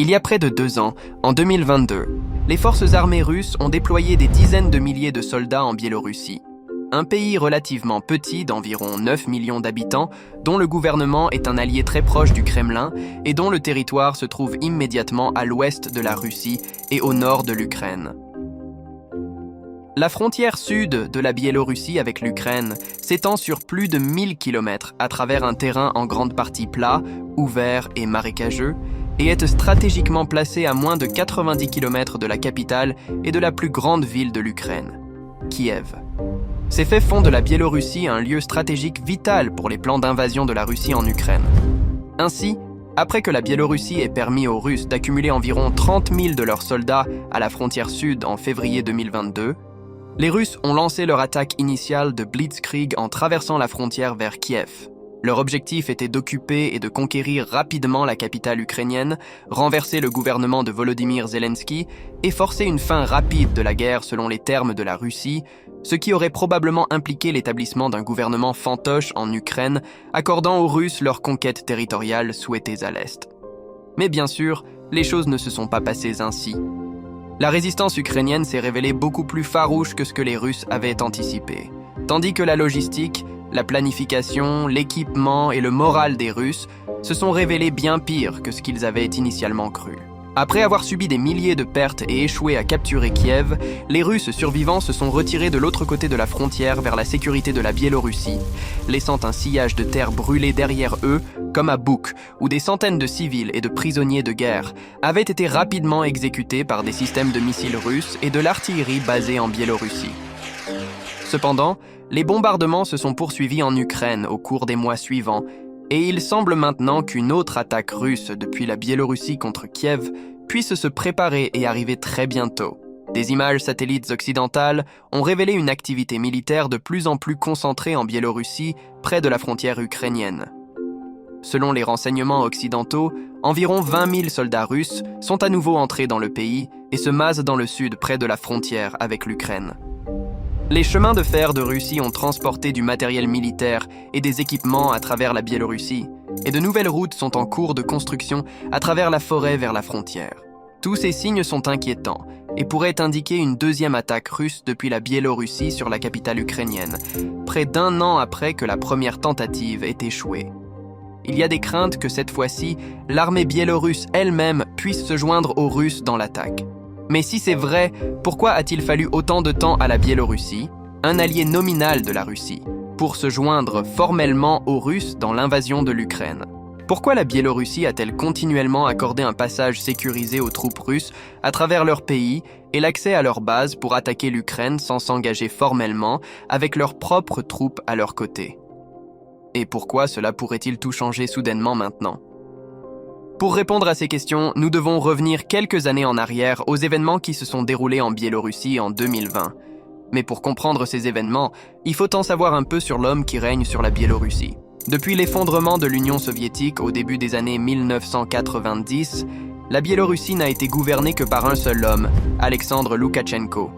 Il y a près de 2 ans, en 2022, les forces armées russes ont déployé des dizaines de milliers de soldats en Biélorussie. Un pays relativement petit d'environ 9 millions d'habitants, dont le gouvernement est un allié très proche du Kremlin et dont le territoire se trouve immédiatement à l'ouest de la Russie et au nord de l'Ukraine. La frontière sud de la Biélorussie avec l'Ukraine s'étend sur plus de 1000 km à travers un terrain en grande partie plat, ouvert et marécageux, et est stratégiquement placée à moins de 90 km de la capitale et de la plus grande ville de l'Ukraine, Kiev. Ces faits font de la Biélorussie un lieu stratégique vital pour les plans d'invasion de la Russie en Ukraine. Ainsi, après que la Biélorussie ait permis aux Russes d'accumuler environ 30 000 de leurs soldats à la frontière sud en février 2022, les Russes ont lancé leur attaque initiale de Blitzkrieg en traversant la frontière vers Kiev. Leur objectif était d'occuper et de conquérir rapidement la capitale ukrainienne, renverser le gouvernement de Volodymyr Zelensky et forcer une fin rapide de la guerre selon les termes de la Russie, ce qui aurait probablement impliqué l'établissement d'un gouvernement fantoche en Ukraine, accordant aux Russes leurs conquêtes territoriales souhaitées à l'Est. Mais bien sûr, les choses ne se sont pas passées ainsi. La résistance ukrainienne s'est révélée beaucoup plus farouche que ce que les Russes avaient anticipé, tandis que la logistique, la planification, l'équipement et le moral des Russes se sont révélés bien pires que ce qu'ils avaient initialement cru. Après avoir subi des milliers de pertes et échoué à capturer Kiev, les Russes survivants se sont retirés de l'autre côté de la frontière vers la sécurité de la Biélorussie, laissant un sillage de terre brûlée derrière eux, comme à Bouk, où des centaines de civils et de prisonniers de guerre avaient été rapidement exécutés par des systèmes de missiles russes et de l'artillerie basée en Biélorussie. Cependant, les bombardements se sont poursuivis en Ukraine au cours des mois suivants, et il semble maintenant qu'une autre attaque russe depuis la Biélorussie contre Kiev puisse se préparer et arriver très bientôt. Des images satellites occidentales ont révélé une activité militaire de plus en plus concentrée en Biélorussie, près de la frontière ukrainienne. Selon les renseignements occidentaux, environ 20 000 soldats russes sont à nouveau entrés dans le pays et se masent dans le sud près de la frontière avec l'Ukraine. Les chemins de fer de Russie ont transporté du matériel militaire et des équipements à travers la Biélorussie, et de nouvelles routes sont en cours de construction à travers la forêt vers la frontière. Tous ces signes sont inquiétants et pourraient indiquer une deuxième attaque russe depuis la Biélorussie sur la capitale ukrainienne, près d'1 an après que la première tentative ait échoué. Il y a des craintes que cette fois-ci, l'armée biélorusse elle-même puisse se joindre aux Russes dans l'attaque. Mais si c'est vrai, pourquoi a-t-il fallu autant de temps à la Biélorussie, un allié nominal de la Russie, pour se joindre formellement aux Russes dans l'invasion de l'Ukraine? Pourquoi la Biélorussie a-t-elle continuellement accordé un passage sécurisé aux troupes russes à travers leur pays et l'accès à leurs bases pour attaquer l'Ukraine sans s'engager formellement avec leurs propres troupes à leur côté? Et pourquoi cela pourrait-il tout changer soudainement maintenant? Pour répondre à ces questions, nous devons revenir quelques années en arrière aux événements qui se sont déroulés en Biélorussie en 2020. Mais pour comprendre ces événements, il faut en savoir un peu sur l'homme qui règne sur la Biélorussie. Depuis l'effondrement de l'Union soviétique au début des années 1990, la Biélorussie n'a été gouvernée que par un seul homme, Alexandre Loukachenko.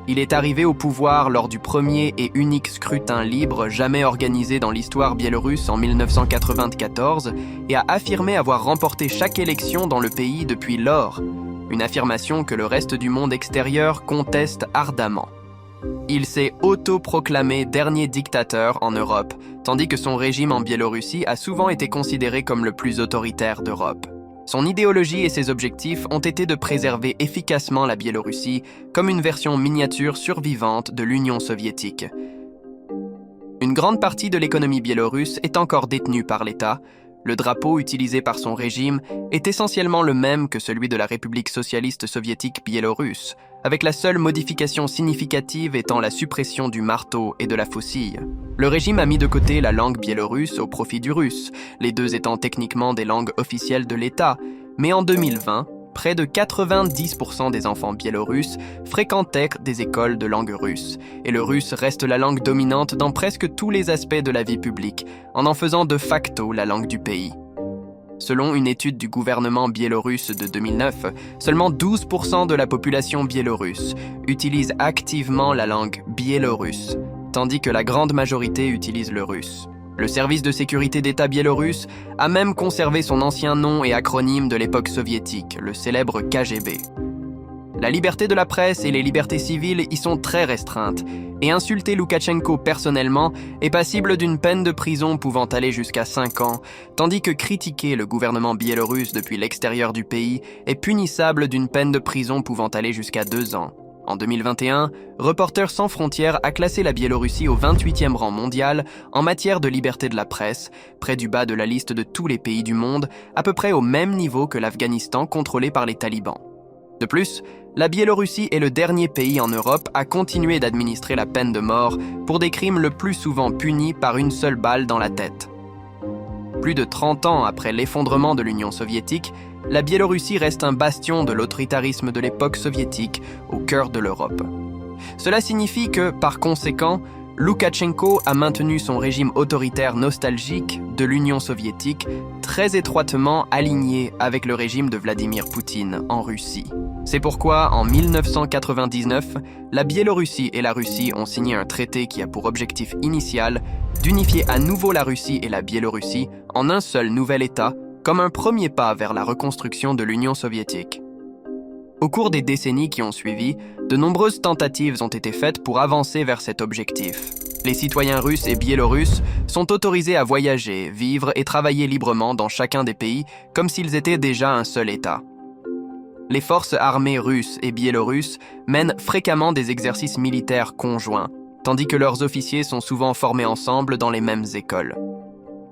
Il est arrivé au pouvoir lors du premier et unique scrutin libre jamais organisé dans l'histoire biélorusse en 1994 et a affirmé avoir remporté chaque élection dans le pays depuis lors, une affirmation que le reste du monde extérieur conteste ardemment. Il s'est autoproclamé dernier dictateur en Europe, tandis que son régime en Biélorussie a souvent été considéré comme le plus autoritaire d'Europe. Son idéologie et ses objectifs ont été de préserver efficacement la Biélorussie comme une version miniature survivante de l'Union soviétique. Une grande partie de l'économie biélorusse est encore détenue par l'État. Le drapeau utilisé par son régime est essentiellement le même que celui de la République socialiste soviétique biélorusse, avec la seule modification significative étant la suppression du marteau et de la faucille. Le régime a mis de côté la langue biélorusse au profit du russe, les deux étant techniquement des langues officielles de l'État, mais en 2020, près de 90% des enfants biélorusses fréquentaient des écoles de langue russe, et le russe reste la langue dominante dans presque tous les aspects de la vie publique, en faisant de facto la langue du pays. Selon une étude du gouvernement biélorusse de 2009, seulement 12% de la population biélorusse utilise activement la langue biélorusse, tandis que la grande majorité utilise le russe. Le service de sécurité d'État biélorusse a même conservé son ancien nom et acronyme de l'époque soviétique, le célèbre KGB. La liberté de la presse et les libertés civiles y sont très restreintes, et insulter Loukachenko personnellement est passible d'une peine de prison pouvant aller jusqu'à 5 ans, tandis que critiquer le gouvernement biélorusse depuis l'extérieur du pays est punissable d'une peine de prison pouvant aller jusqu'à 2 ans. En 2021, Reporters sans frontières a classé la Biélorussie au 28e rang mondial en matière de liberté de la presse, près du bas de la liste de tous les pays du monde, à peu près au même niveau que l'Afghanistan contrôlé par les talibans. De plus, la Biélorussie est le dernier pays en Europe à continuer d'administrer la peine de mort pour des crimes le plus souvent punis par une seule balle dans la tête. Plus de 30 ans après l'effondrement de l'Union soviétique, la Biélorussie reste un bastion de l'autoritarisme de l'époque soviétique au cœur de l'Europe. Cela signifie que, par conséquent, Loukachenko a maintenu son régime autoritaire nostalgique de l'Union soviétique très étroitement aligné avec le régime de Vladimir Poutine en Russie. C'est pourquoi, en 1999, la Biélorussie et la Russie ont signé un traité qui a pour objectif initial d'unifier à nouveau la Russie et la Biélorussie en un seul nouvel État, comme un premier pas vers la reconstruction de l'Union soviétique. Au cours des décennies qui ont suivi, de nombreuses tentatives ont été faites pour avancer vers cet objectif. Les citoyens russes et biélorusses sont autorisés à voyager, vivre et travailler librement dans chacun des pays comme s'ils étaient déjà un seul État. Les forces armées russes et biélorusses mènent fréquemment des exercices militaires conjoints, tandis que leurs officiers sont souvent formés ensemble dans les mêmes écoles.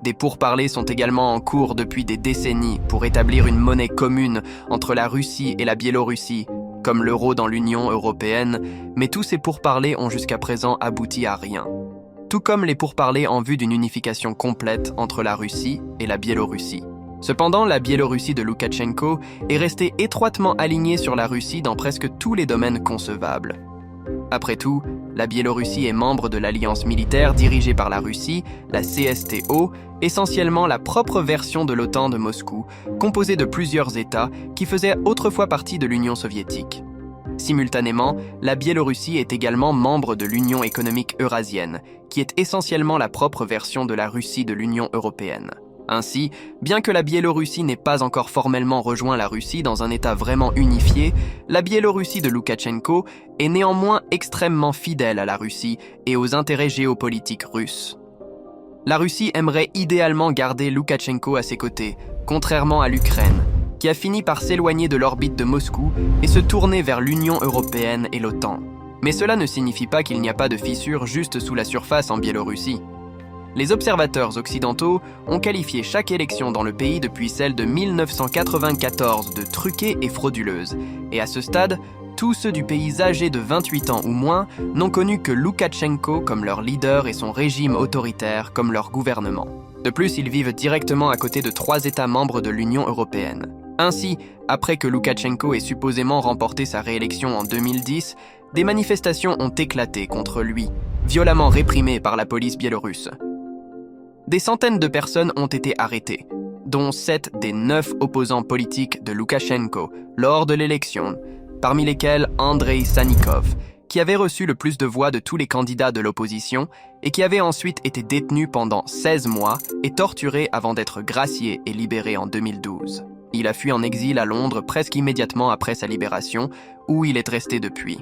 Des pourparlers sont également en cours depuis des décennies pour établir une monnaie commune entre la Russie et la Biélorussie, comme l'euro dans l'Union européenne, mais tous ces pourparlers ont jusqu'à présent abouti à rien. Tout comme les pourparlers en vue d'une unification complète entre la Russie et la Biélorussie. Cependant, la Biélorussie de Loukachenko est restée étroitement alignée sur la Russie dans presque tous les domaines concevables. Après tout, la Biélorussie est membre de l'alliance militaire dirigée par la Russie, la CSTO, essentiellement la propre version de l'OTAN de Moscou, composée de plusieurs États qui faisaient autrefois partie de l'Union soviétique. Simultanément, la Biélorussie est également membre de l'Union économique eurasienne, qui est essentiellement la propre version de la Russie de l'Union européenne. Ainsi, bien que la Biélorussie n'ait pas encore formellement rejoint la Russie dans un État vraiment unifié, la Biélorussie de Loukachenko est néanmoins extrêmement fidèle à la Russie et aux intérêts géopolitiques russes. La Russie aimerait idéalement garder Loukachenko à ses côtés, contrairement à l'Ukraine, qui a fini par s'éloigner de l'orbite de Moscou et se tourner vers l'Union européenne et l'OTAN. Mais cela ne signifie pas qu'il n'y a pas de fissure juste sous la surface en Biélorussie. Les observateurs occidentaux ont qualifié chaque élection dans le pays depuis celle de 1994 de truquée et frauduleuse, et à ce stade, tous ceux du pays âgés de 28 ans ou moins n'ont connu que Loukachenko comme leur leader et son régime autoritaire comme leur gouvernement. De plus, ils vivent directement à côté de 3 États membres de l'Union européenne. Ainsi, après que Loukachenko ait supposément remporté sa réélection en 2010, des manifestations ont éclaté contre lui, violemment réprimées par la police biélorusse. Des centaines de personnes ont été arrêtées, dont 7 des 9 opposants politiques de Loukachenko lors de l'élection, parmi lesquels Andrei Sanikov, qui avait reçu le plus de voix de tous les candidats de l'opposition et qui avait ensuite été détenu pendant 16 mois et torturé avant d'être gracié et libéré en 2012. Il a fui en exil à Londres presque immédiatement après sa libération, où il est resté depuis.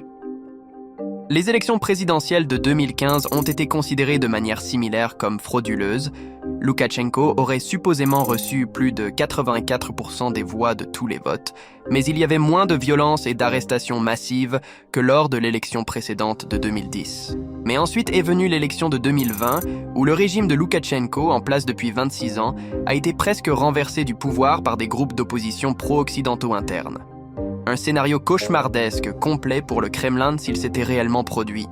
Les élections présidentielles de 2015 ont été considérées de manière similaire comme frauduleuses. Loukachenko aurait supposément reçu plus de 84% des voix de tous les votes, mais il y avait moins de violence et d'arrestations massives que lors de l'élection précédente de 2010. Mais ensuite est venue l'élection de 2020, où le régime de Loukachenko, en place depuis 26 ans, a été presque renversé du pouvoir par des groupes d'opposition pro-occidentaux internes. Un scénario cauchemardesque complet pour le Kremlin s'il s'était réellement produit.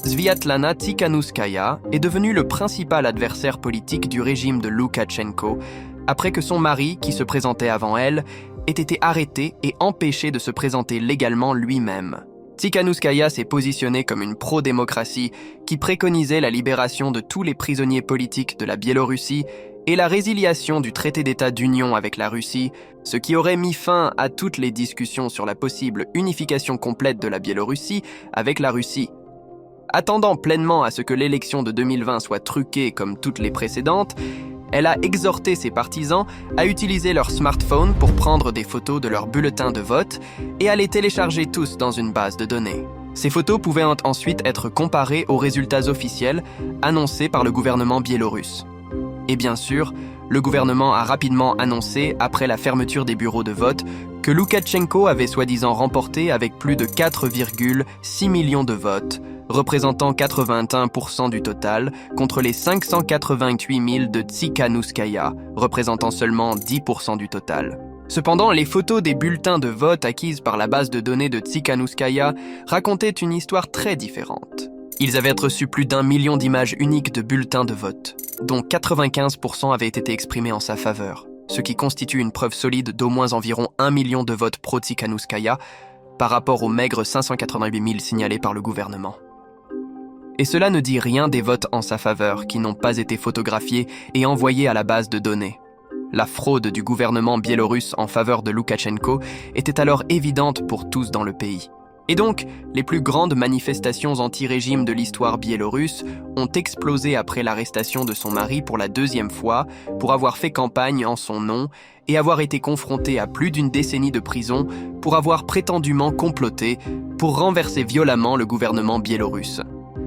Sviatlana Tsikhanouskaya est devenue le principal adversaire politique du régime de Loukachenko après que son mari, qui se présentait avant elle, ait été arrêté et empêché de se présenter légalement lui-même. Tsikhanouskaya s'est positionnée comme une pro-démocratie qui préconisait la libération de tous les prisonniers politiques de la Biélorussie et la résiliation du traité d'État d'union avec la Russie, ce qui aurait mis fin à toutes les discussions sur la possible unification complète de la Biélorussie avec la Russie. attendant pleinement à ce que l'élection de 2020 soit truquée comme toutes les précédentes, elle a exhorté ses partisans à utiliser leur smartphone pour prendre des photos de leurs bulletins de vote et à les télécharger tous dans une base de données. Ces photos pouvaient ensuite être comparées aux résultats officiels annoncés par le gouvernement biélorusse. Et bien sûr, le gouvernement a rapidement annoncé, après la fermeture des bureaux de vote, que Loukachenko avait soi-disant remporté avec plus de 4,6 millions de votes, représentant 81% du total, contre les 588 000 de Tsikhanouskaya, représentant seulement 10% du total. Cependant, les photos des bulletins de vote acquises par la base de données de Tsikhanouskaya racontaient une histoire très différente. Ils avaient reçu plus d'1 million d'images uniques de bulletins de vote, dont 95% avaient été exprimés en sa faveur, ce qui constitue une preuve solide d'au moins environ 1 million de votes pro-Tsikhanouskaya par rapport aux maigres 588 000 signalés par le gouvernement. Et cela ne dit rien des votes en sa faveur qui n'ont pas été photographiés et envoyés à la base de données. La fraude du gouvernement biélorusse en faveur de Loukachenko était alors évidente pour tous dans le pays. Et donc, les plus grandes manifestations anti-régime de l'histoire biélorusse ont explosé après l'arrestation de son mari pour la 2e fois pour avoir fait campagne en son nom et avoir été confronté à plus d'1 décennie de prison pour avoir prétendument comploté pour renverser violemment le gouvernement biélorusse.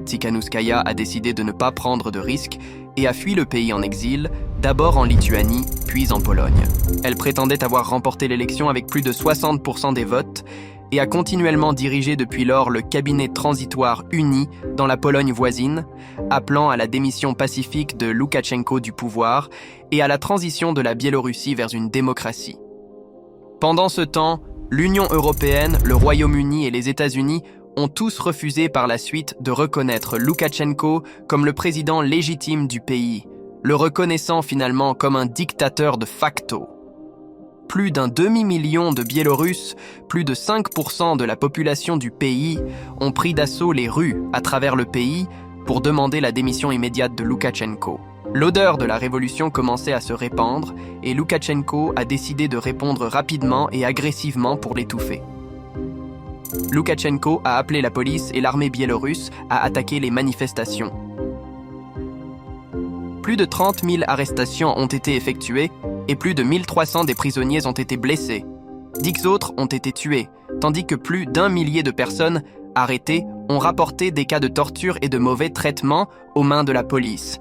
Tsikhanouskaya a décidé de ne pas prendre de risques et a fui le pays en exil, d'abord en Lituanie, puis en Pologne. Elle prétendait avoir remporté l'élection avec plus de 60% des votes et a continuellement dirigé depuis lors le cabinet transitoire uni dans la Pologne voisine, appelant à la démission pacifique de Loukachenko du pouvoir et à la transition de la Biélorussie vers une démocratie. Pendant ce temps, l'Union européenne, le Royaume-Uni et les États-Unis ont tous refusé par la suite de reconnaître Loukachenko comme le président légitime du pays, le reconnaissant finalement comme un dictateur de facto. Plus d'1 demi-million de Biélorusses, plus de 5% de la population du pays, ont pris d'assaut les rues à travers le pays pour demander la démission immédiate de Loukachenko. L'odeur de la révolution commençait à se répandre et Loukachenko a décidé de répondre rapidement et agressivement pour l'étouffer. Loukachenko a appelé la police et l'armée biélorusse à attaquer les manifestations. Plus de 30 000 arrestations ont été effectuées et plus de 1300 des prisonniers ont été blessés. 10 autres ont été tués, tandis que plus d'1 millier de personnes arrêtées ont rapporté des cas de torture et de mauvais traitements aux mains de la police.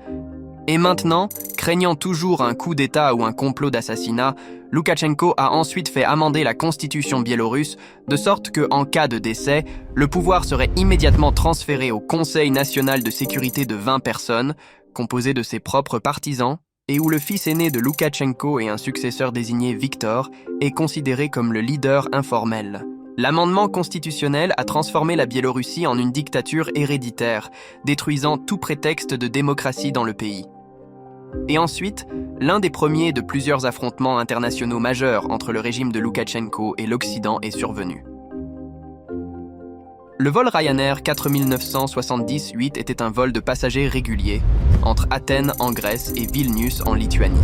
Et maintenant, craignant toujours un coup d'État ou un complot d'assassinat, Loukachenko a ensuite fait amender la constitution biélorusse de sorte que, en cas de décès, le pouvoir serait immédiatement transféré au Conseil national de sécurité de 20 personnes, composé de ses propres partisans, et où le fils aîné de Loukachenko et un successeur désigné Viktor est considéré comme le leader informel. L'amendement constitutionnel a transformé la Biélorussie en une dictature héréditaire, détruisant tout prétexte de démocratie dans le pays. Et ensuite, l'un des premiers de plusieurs affrontements internationaux majeurs entre le régime de Loukachenko et l'Occident est survenu. Le vol Ryanair 4970-8 était un vol de passagers régulier entre Athènes en Grèce et Vilnius en Lituanie.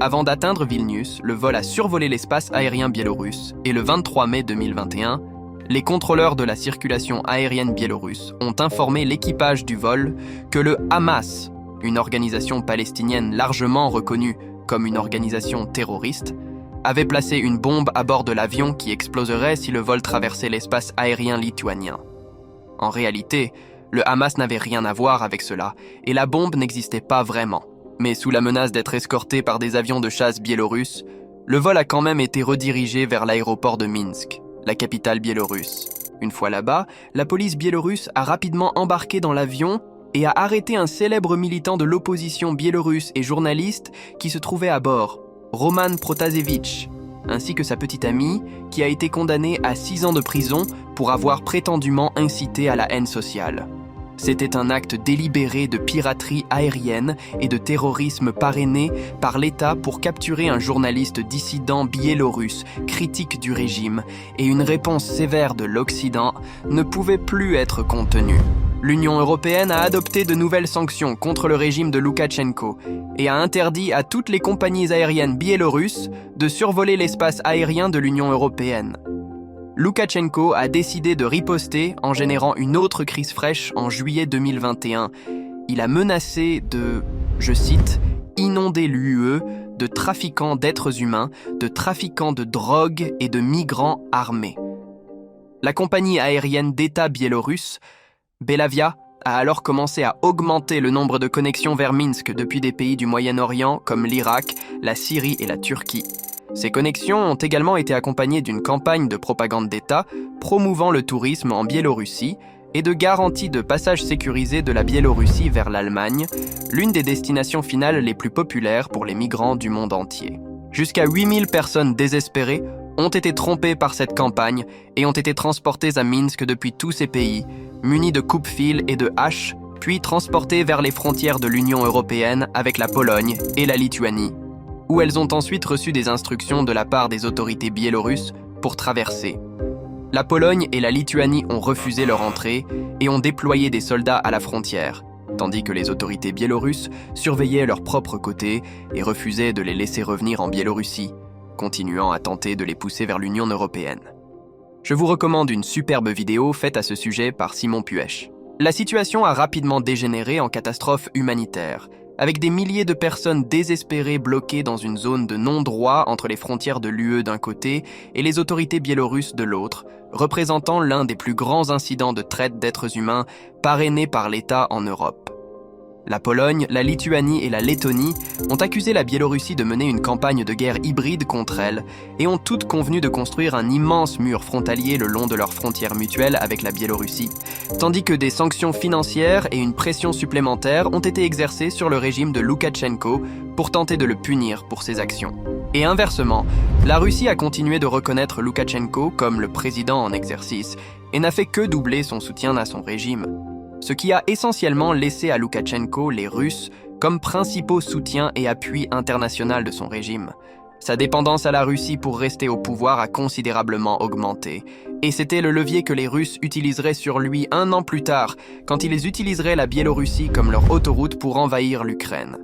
Avant d'atteindre Vilnius, le vol a survolé l'espace aérien biélorusse et le 23 mai 2021, les contrôleurs de la circulation aérienne biélorusse ont informé l'équipage du vol que le Hamas, une organisation palestinienne largement reconnue comme une organisation terroriste, avait placé une bombe à bord de l'avion qui exploserait si le vol traversait l'espace aérien lituanien. En réalité, le Hamas n'avait rien à voir avec cela et la bombe n'existait pas vraiment. Mais sous la menace d'être escorté par des avions de chasse biélorusses, le vol a quand même été redirigé vers l'aéroport de Minsk, la capitale biélorusse. Une fois là-bas, la police biélorusse a rapidement embarqué dans l'avion et a arrêté un célèbre militant de l'opposition biélorusse et journaliste qui se trouvait à bord, Roman Protasevich, ainsi que sa petite amie qui a été condamnée à 6 ans de prison pour avoir prétendument incité à la haine sociale. C'était un acte délibéré de piraterie aérienne et de terrorisme parrainé par l'État pour capturer un journaliste dissident biélorusse, critique du régime, et une réponse sévère de l'Occident ne pouvait plus être contenue. L'Union européenne a adopté de nouvelles sanctions contre le régime de Loukachenko et a interdit à toutes les compagnies aériennes biélorusses de survoler l'espace aérien de l'Union européenne. Loukachenko a décidé de riposter en générant une autre crise fraîche en juillet 2021. Il a menacé de, je cite, « inonder l'UE de trafiquants d'êtres humains, de trafiquants de drogue et de migrants armés ». La compagnie aérienne d'État biélorusse, Belavia, a alors commencé à augmenter le nombre de connexions vers Minsk depuis des pays du Moyen-Orient comme l'Irak, la Syrie et la Turquie. Ces connexions ont également été accompagnées d'une campagne de propagande d'État promouvant le tourisme en Biélorussie et de garanties de passage sécurisé de la Biélorussie vers l'Allemagne, l'une des destinations finales les plus populaires pour les migrants du monde entier. Jusqu'à 8000 personnes désespérées ont été trompées par cette campagne et ont été transportées à Minsk depuis tous ces pays, munies de coupe-fil et de haches, puis transportées vers les frontières de l'Union européenne avec la Pologne et la Lituanie, où elles ont ensuite reçu des instructions de la part des autorités biélorusses pour traverser. La Pologne et la Lituanie ont refusé leur entrée et ont déployé des soldats à la frontière, tandis que les autorités biélorusses surveillaient leur propre côté et refusaient de les laisser revenir en Biélorussie, continuant à tenter de les pousser vers l'Union européenne. Je vous recommande une superbe vidéo faite à ce sujet par Simon Puech. La situation a rapidement dégénéré en catastrophe humanitaire, avec des milliers de personnes désespérées bloquées dans une zone de non-droit entre les frontières de l'UE d'un côté et les autorités biélorusses de l'autre, représentant l'un des plus grands incidents de traite d'êtres humains parrainés par l'État en Europe. La Pologne, la Lituanie et la Lettonie ont accusé la Biélorussie de mener une campagne de guerre hybride contre elle et ont toutes convenu de construire un immense mur frontalier le long de leurs frontières mutuelles avec la Biélorussie, tandis que des sanctions financières et une pression supplémentaire ont été exercées sur le régime de Loukachenko pour tenter de le punir pour ses actions. Et inversement, la Russie a continué de reconnaître Loukachenko comme le président en exercice et n'a fait que doubler son soutien à son régime, ce qui a essentiellement laissé à Loukachenko les Russes comme principaux soutiens et appui international de son régime. Sa dépendance à la Russie pour rester au pouvoir a considérablement augmenté, et c'était le levier que les Russes utiliseraient sur lui 1 an plus tard, quand ils utiliseraient la Biélorussie comme leur autoroute pour envahir l'Ukraine.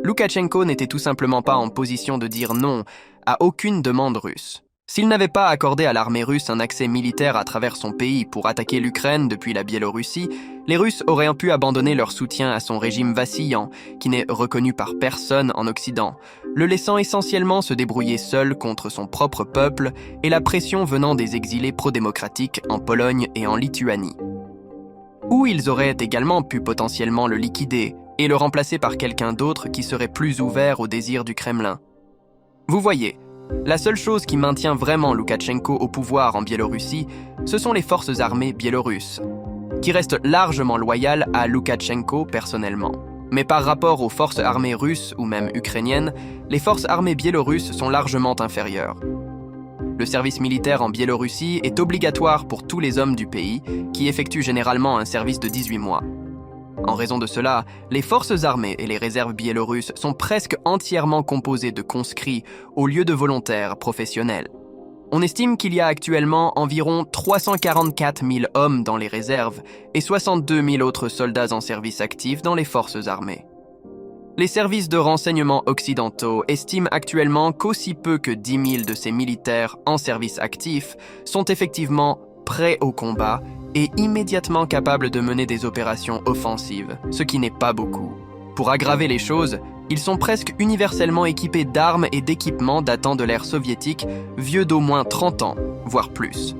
Loukachenko n'était tout simplement pas en position de dire non à aucune demande russe. S'il n'avait pas accordé à l'armée russe un accès militaire à travers son pays pour attaquer l'Ukraine depuis la Biélorussie, les Russes auraient pu abandonner leur soutien à son régime vacillant, qui n'est reconnu par personne en Occident, le laissant essentiellement se débrouiller seul contre son propre peuple et la pression venant des exilés pro-démocratiques en Pologne et en Lituanie. Ou ils auraient également pu potentiellement le liquider et le remplacer par quelqu'un d'autre qui serait plus ouvert aux désirs du Kremlin. Vous voyez, la seule chose qui maintient vraiment Loukachenko au pouvoir en Biélorussie, ce sont les forces armées biélorusses, qui restent largement loyales à Loukachenko personnellement. Mais par rapport aux forces armées russes ou même ukrainiennes, les forces armées biélorusses sont largement inférieures. Le service militaire en Biélorussie est obligatoire pour tous les hommes du pays, qui effectuent généralement un service de 18 mois. En raison de cela, les forces armées et les réserves biélorusses sont presque entièrement composées de conscrits au lieu de volontaires professionnels. On estime qu'il y a actuellement environ 344 000 hommes dans les réserves et 62 000 autres soldats en service actif dans les forces armées. Les services de renseignement occidentaux estiment actuellement qu'aussi peu que 10 000 de ces militaires en service actif sont effectivement prêts au combat et immédiatement capables de mener des opérations offensives, ce qui n'est pas beaucoup. Pour aggraver les choses, ils sont presque universellement équipés d'armes et d'équipements datant de l'ère soviétique, vieux d'au moins 30 ans, voire plus.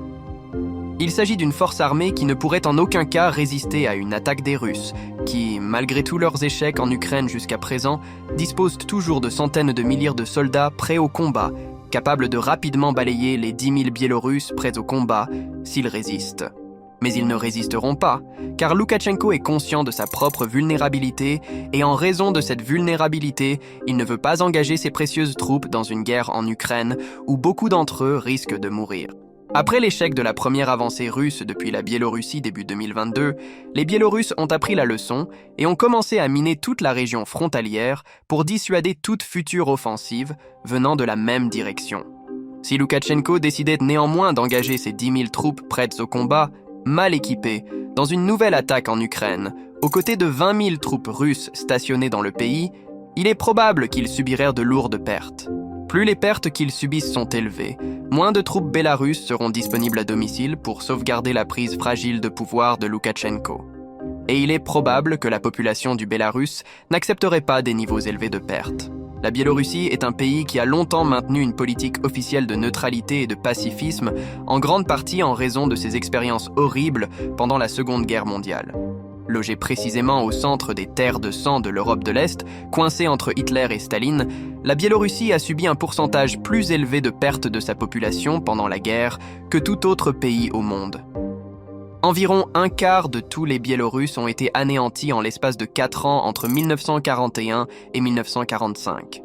Il s'agit d'une force armée qui ne pourrait en aucun cas résister à une attaque des Russes, qui, malgré tous leurs échecs en Ukraine jusqu'à présent, disposent toujours de centaines de milliers de soldats prêts au combat, capables de rapidement balayer les 10 000 Biélorusses prêts au combat s'ils résistent. Mais ils ne résisteront pas, car Loukachenko est conscient de sa propre vulnérabilité et en raison de cette vulnérabilité, il ne veut pas engager ses précieuses troupes dans une guerre en Ukraine où beaucoup d'entre eux risquent de mourir. Après l'échec de la première avancée russe depuis la Biélorussie début 2022, les Biélorusses ont appris la leçon et ont commencé à miner toute la région frontalière pour dissuader toute future offensive venant de la même direction. Si Loukachenko décidait néanmoins d'engager ses 10 000 troupes prêtes au combat, mal équipées, dans une nouvelle attaque en Ukraine, aux côtés de 20 000 troupes russes stationnées dans le pays, il est probable qu'il subirait de lourdes pertes. Plus les pertes qu'ils subissent sont élevées, moins de troupes bélarusses seront disponibles à domicile pour sauvegarder la prise fragile de pouvoir de Loukachenko. Et il est probable que la population du Bélarus n'accepterait pas des niveaux élevés de pertes. La Biélorussie est un pays qui a longtemps maintenu une politique officielle de neutralité et de pacifisme, en grande partie en raison de ses expériences horribles pendant la Seconde Guerre mondiale. Logée précisément au centre des terres de sang de l'Europe de l'Est, coincée entre Hitler et Staline, la Biélorussie a subi un pourcentage plus élevé de pertes de sa population pendant la guerre que tout autre pays au monde. Environ un quart de tous les Biélorusses ont été anéantis en l'espace de 4 ans entre 1941 et 1945.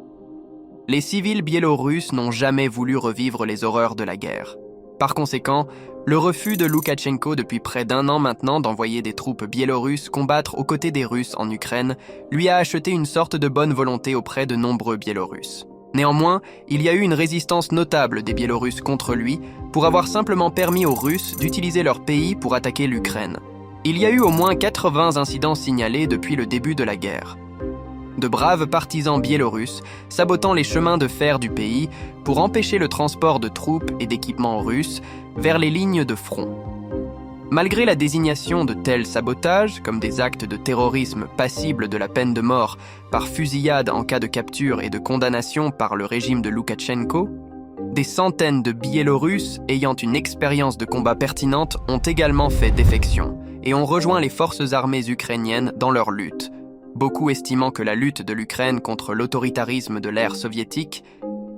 Les civils biélorusses n'ont jamais voulu revivre les horreurs de la guerre. Par conséquent, le refus de Loukachenko depuis près d'1 an maintenant d'envoyer des troupes biélorusses combattre aux côtés des Russes en Ukraine lui a acheté une sorte de bonne volonté auprès de nombreux Biélorusses. Néanmoins, il y a eu une résistance notable des Biélorusses contre lui pour avoir simplement permis aux Russes d'utiliser leur pays pour attaquer l'Ukraine. Il y a eu au moins 80 incidents signalés depuis le début de la guerre. De braves partisans biélorusses sabotant les chemins de fer du pays pour empêcher le transport de troupes et d'équipements russes vers les lignes de front. Malgré la désignation de tels sabotages comme des actes de terrorisme passibles de la peine de mort par fusillade en cas de capture et de condamnation par le régime de Loukachenko, des centaines de Biélorusses ayant une expérience de combat pertinente ont également fait défection et ont rejoint les forces armées ukrainiennes dans leur lutte, beaucoup estimant que la lutte de l'Ukraine contre l'autoritarisme de l'ère soviétique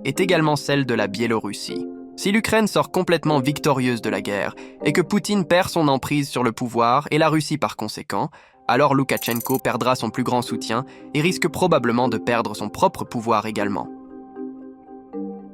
est également celle de la Biélorussie. Si l'Ukraine sort complètement victorieuse de la guerre et que Poutine perd son emprise sur le pouvoir et la Russie par conséquent, alors Loukachenko perdra son plus grand soutien et risque probablement de perdre son propre pouvoir également.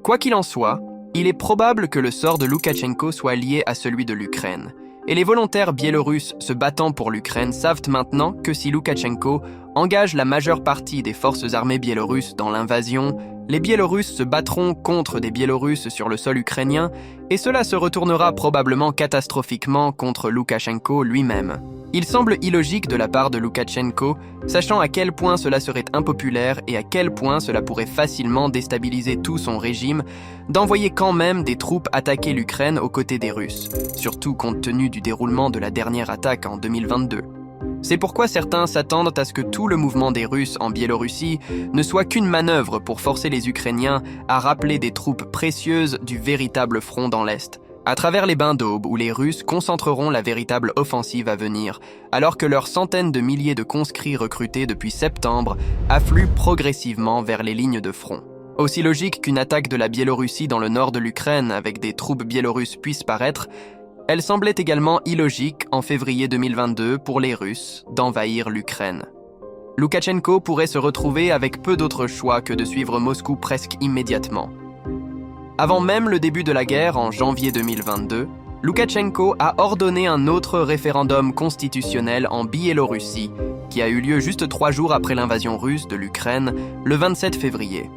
Quoi qu'il en soit, il est probable que le sort de Loukachenko soit lié à celui de l'Ukraine. Et les volontaires biélorusses se battant pour l'Ukraine savent maintenant que si Loukachenko engage la majeure partie des forces armées biélorusses dans l'invasion, les Biélorusses se battront contre des Biélorusses sur le sol ukrainien et cela se retournera probablement catastrophiquement contre Loukachenko lui-même. Il semble illogique de la part de Loukachenko, sachant à quel point cela serait impopulaire et à quel point cela pourrait facilement déstabiliser tout son régime, d'envoyer quand même des troupes attaquer l'Ukraine aux côtés des Russes, surtout compte tenu du déroulement de la dernière attaque en 2022. C'est pourquoi certains s'attendent à ce que tout le mouvement des Russes en Biélorussie ne soit qu'une manœuvre pour forcer les Ukrainiens à rappeler des troupes précieuses du véritable front dans l'Est, à travers les bains d'Aube où les Russes concentreront la véritable offensive à venir, alors que leurs centaines de milliers de conscrits recrutés depuis septembre affluent progressivement vers les lignes de front. Aussi logique qu'une attaque de la Biélorussie dans le nord de l'Ukraine avec des troupes biélorusses puisse paraître, elle semblait également illogique en février 2022 pour les Russes d'envahir l'Ukraine. Loukachenko pourrait se retrouver avec peu d'autre choix que de suivre Moscou presque immédiatement. Avant même le début de la guerre en janvier 2022, Loukachenko a ordonné un autre référendum constitutionnel en Biélorussie, qui a eu lieu juste 3 jours après l'invasion russe de l'Ukraine, le 27 février.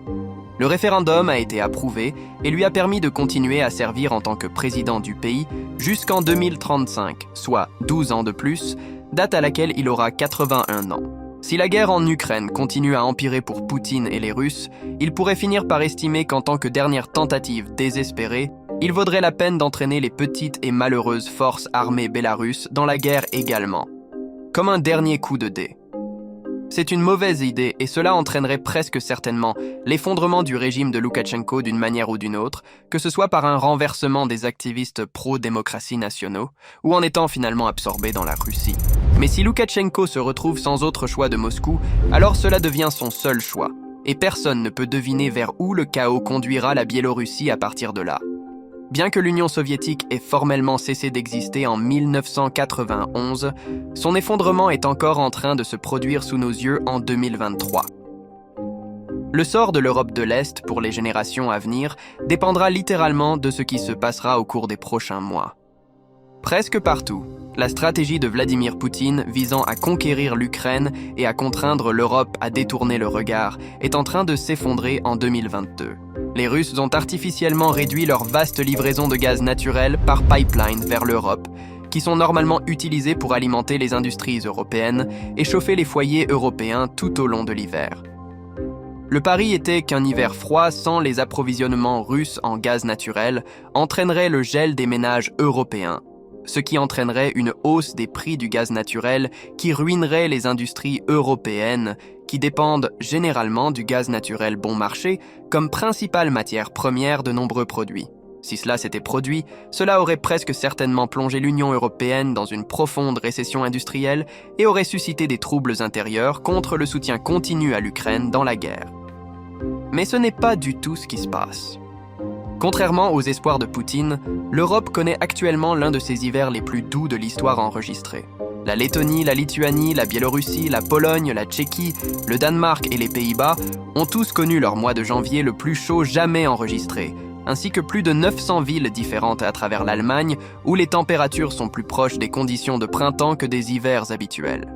Le référendum a été approuvé et lui a permis de continuer à servir en tant que président du pays jusqu'en 2035, soit 12 ans de plus, date à laquelle il aura 81 ans. Si la guerre en Ukraine continue à empirer pour Poutine et les Russes, il pourrait finir par estimer qu'en tant que dernière tentative désespérée, il vaudrait la peine d'entraîner les petites et malheureuses forces armées bélarusses dans la guerre également, comme un dernier coup de dé. C'est une mauvaise idée et cela entraînerait presque certainement l'effondrement du régime de Loukachenko d'une manière ou d'une autre, que ce soit par un renversement des activistes pro-démocratie nationaux ou en étant finalement absorbé dans la Russie. Mais si Loukachenko se retrouve sans autre choix de Moscou, alors cela devient son seul choix. Et personne ne peut deviner vers où le chaos conduira la Biélorussie à partir de là. Bien que l'Union soviétique ait formellement cessé d'exister en 1991, son effondrement est encore en train de se produire sous nos yeux en 2023. Le sort de l'Europe de l'Est pour les générations à venir dépendra littéralement de ce qui se passera au cours des prochains mois. Presque partout, la stratégie de Vladimir Poutine visant à conquérir l'Ukraine et à contraindre l'Europe à détourner le regard est en train de s'effondrer en 2022. Les Russes ont artificiellement réduit leurs vastes livraisons de gaz naturel par pipeline vers l'Europe, qui sont normalement utilisées pour alimenter les industries européennes et chauffer les foyers européens tout au long de l'hiver. Le pari était qu'un hiver froid sans les approvisionnements russes en gaz naturel entraînerait le gel des ménages européens, ce qui entraînerait une hausse des prix du gaz naturel qui ruinerait les industries européennes qui dépendent généralement du gaz naturel bon marché comme principale matière première de nombreux produits. Si cela s'était produit, cela aurait presque certainement plongé l'Union européenne dans une profonde récession industrielle et aurait suscité des troubles intérieurs contre le soutien continu à l'Ukraine dans la guerre. Mais ce n'est pas du tout ce qui se passe. Contrairement aux espoirs de Poutine, l'Europe connaît actuellement l'un de ses hivers les plus doux de l'histoire enregistrée. La Lettonie, la Lituanie, la Biélorussie, la Pologne, la Tchéquie, le Danemark et les Pays-Bas ont tous connu leur mois de janvier le plus chaud jamais enregistré, ainsi que plus de 900 villes différentes à travers l'Allemagne où les températures sont plus proches des conditions de printemps que des hivers habituels.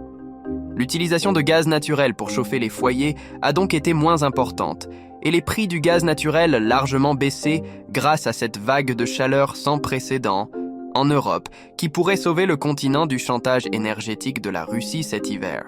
L'utilisation de gaz naturel pour chauffer les foyers a donc été moins importante, et les prix du gaz naturel largement baissé grâce à cette vague de chaleur sans précédent en Europe qui pourrait sauver le continent du chantage énergétique de la Russie cet hiver.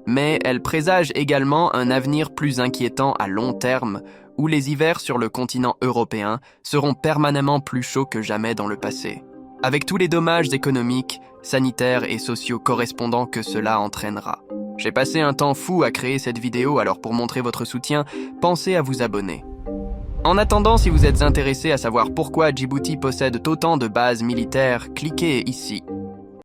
Mais elle présage également un avenir plus inquiétant à long terme où les hivers sur le continent européen seront permanemment plus chauds que jamais dans le passé, avec tous les dommages économiques, sanitaires et sociaux correspondants que cela entraînera. J'ai passé un temps fou à créer cette vidéo, alors pour montrer votre soutien, pensez à vous abonner. En attendant, si vous êtes intéressé à savoir pourquoi Djibouti possède autant de bases militaires, cliquez ici.